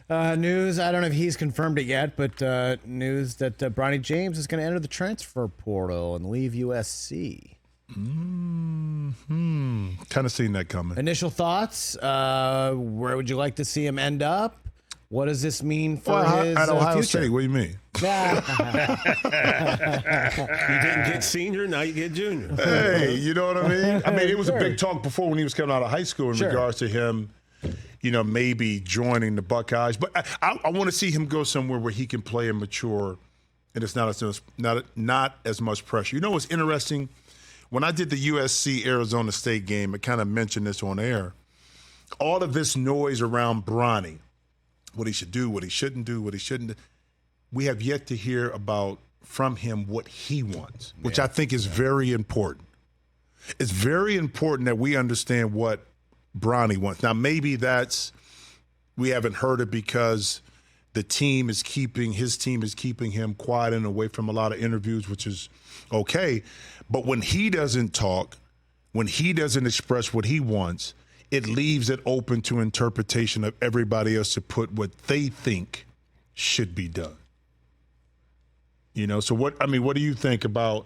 News, I don't know if he's confirmed it yet, but news that Bronny James is going to enter the transfer portal and leave USC. Kind of seen that coming. Initial thoughts? Where would you like to see him end up? What does this mean for his at Ohio future? State? What do you mean? You didn't get senior, now you get junior. Hey, you know what I mean? I mean, it was a big talk before when he was coming out of high school in regards to him, maybe joining the Buckeyes. But I want to see him go somewhere where he can play and mature, and it's not as much pressure. You know what's interesting? When I did the USC-Arizona State game, I kind of mentioned this on air. All of this noise around Bronny, what he should do, what he shouldn't do, what he shouldn't do. We have yet to hear from him what he wants, which I think is very important. It's very important that we understand what Bronny wants. Now, maybe we haven't heard it because his team is keeping him quiet and away from a lot of interviews, which is okay. But when he doesn't talk, when he doesn't express what he wants, it leaves it open to interpretation of everybody else to put what they think should be done. So what do you think about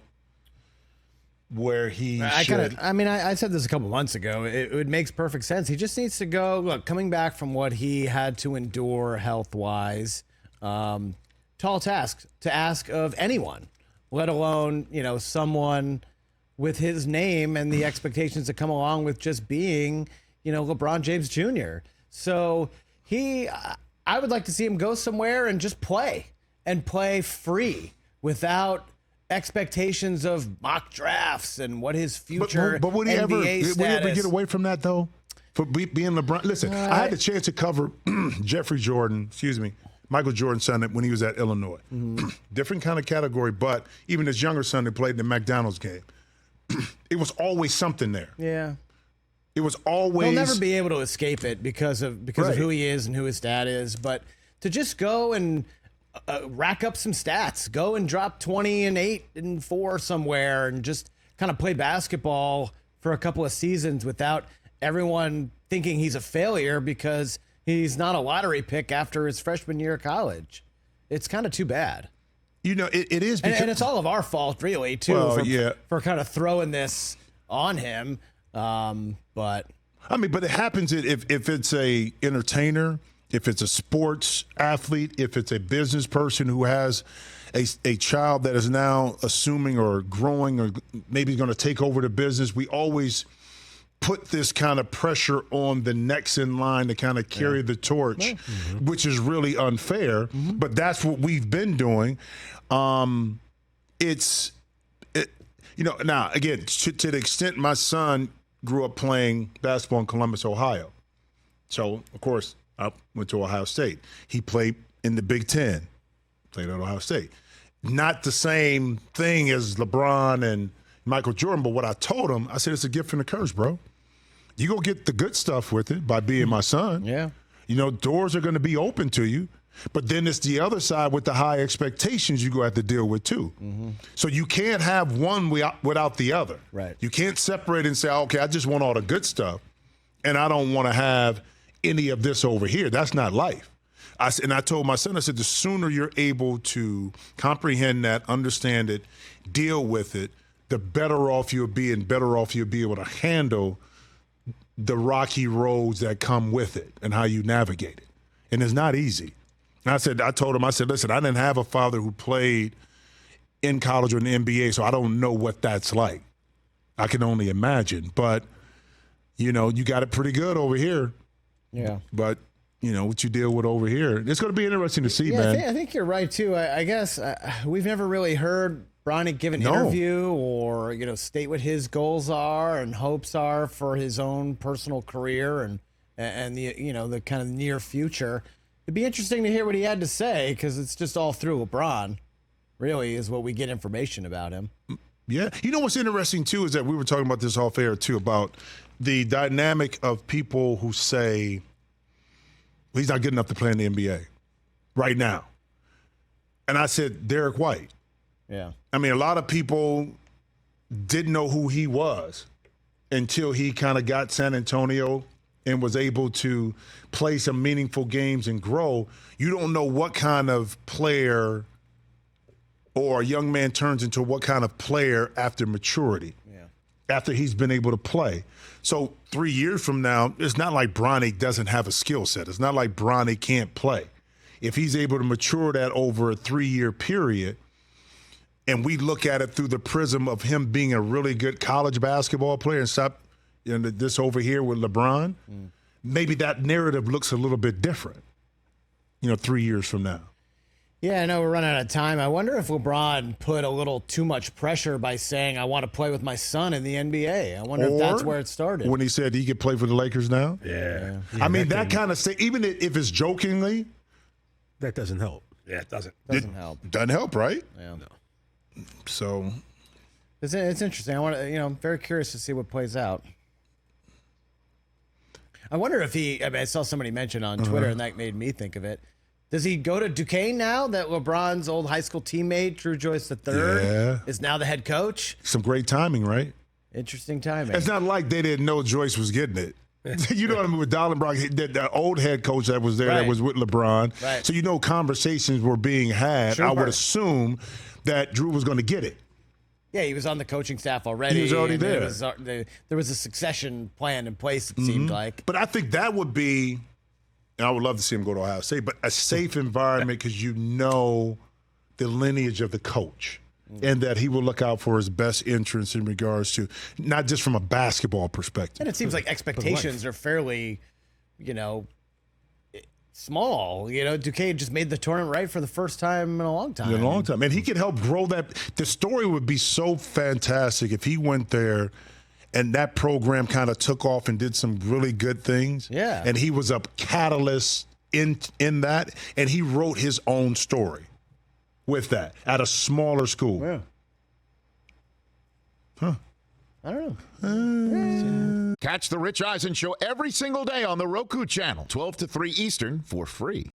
where he should? I said this a couple months ago. It makes perfect sense. He just needs to go. Look, coming back from what he had to endure health-wise, tall task to ask of anyone, let alone someone with his name and the expectations that come along with just being LeBron James Jr. So I would like to see him go somewhere and just play free without expectations of mock drafts and what his future but would he NBA ever get away from that though? For being LeBron? Listen, I had the chance to cover Michael Jordan's son when he was at Illinois. Different kind of category, but even his younger son that played in the McDonald's game, it was always something there. Yeah. It was always. He'll never be able to escape it because of who he is and who his dad is. But to just go and rack up some stats, go and drop 20 and 8 and 4 somewhere, and just kind of play basketball for a couple of seasons without everyone thinking he's a failure because he's not a lottery pick after his freshman year of college. It's kind of too bad. It is, because, and it's all of our fault, really, too, for kind of throwing this on him. But it happens if it's a entertainer, if it's a sports athlete, if it's a business person who has a child that is now assuming or growing or maybe going to take over the business. We always put this kind of pressure on the next in line to kind of carry the torch, which is really unfair. But that's what we've been doing. Now again, to the extent my son grew up playing basketball in Columbus, Ohio. So, of course, I went to Ohio State. He played in the Big Ten, played at Ohio State. Not the same thing as LeBron and Michael Jordan, but what I told him, I said, it's a gift and a curse, bro. You go get the good stuff with it by being my son. Yeah. Doors are going to be open to you. But then it's the other side with the high expectations you're going to have to deal with too. So you can't have one without the other. Right. You can't separate and say, okay, I just want all the good stuff, and I don't want to have any of this over here. That's not life. I told my son, I said, the sooner you're able to comprehend that, understand it, deal with it, the better off you'll be, and better off you'll be able to handle the rocky roads that come with it and how you navigate it. And it's not easy. And I told him, listen, I didn't have a father who played in college or in the NBA, so I don't know what that's like. I can only imagine. But, you got it pretty good over here. Yeah. But, what you deal with over here, it's going to be interesting to see, man. I think you're right, too. I guess we've never really heard Bronny give an interview or, state what his goals are and hopes are for his own personal career and the, the kind of near future. It'd be interesting to hear what he had to say because it's just all through LeBron, really, is what we get information about him. Yeah. What's interesting, too, is that we were talking about this off air, too, about the dynamic of people who say he's not good enough to play in the NBA right now. And I said, Derek White. Yeah. A lot of people didn't know who he was until he kind of got San Antonio and was able to play some meaningful games and grow, you don't know what kind of player or a young man turns into what kind of player after maturity, after he's been able to play. So 3 years from now, it's not like Bronny doesn't have a skill set. It's not like Bronny can't play. If he's able to mature that over a 3-year period, and we look at it through the prism of him being a really good college basketball player and stop this over here with LeBron, maybe that narrative looks a little bit different, 3 years from now. Yeah, I know we're running out of time. I wonder if LeBron put a little too much pressure by saying, I want to play with my son in the NBA. I wonder if that's where it started. When he said he could play for the Lakers now? Yeah. I mean, that kind of even if it's jokingly. That doesn't help. Yeah, it doesn't. Doesn't help. Doesn't help, right? Yeah. No. So. It's interesting. I want to, I'm very curious to see what plays out. I wonder if I saw somebody mention on Twitter, and that made me think of it. Does he go to Duquesne now that LeBron's old high school teammate, Drew Joyce III, is now the head coach? Some great timing, right? Interesting timing. It's not like they didn't know Joyce was getting it. You know what I mean? With Dallenbrock, the old head coach that was there, that was with LeBron. Right. So conversations were being had. Sure. I would assume that Drew was going to get it. Yeah, he was on the coaching staff already. He was already there. There was a succession plan in place, it seemed like. But I think that would be, and I would love to see him go to Ohio State, but a safe environment because the lineage of the coach and that he will look out for his best interests in regards to, not just from a basketball perspective. And it seems like expectations are fairly, small. Duquesne just made the tournament right for the first time in a long time. And he could help grow that. The story would be so fantastic if he went there and that program kind of took off and did some really good things. Yeah. And he was a catalyst in that, and he wrote his own story with that at a smaller school. Yeah. Huh. I don't know. Catch the Rich Eisen Show every single day on the Roku channel, 12 to 3 Eastern, for free.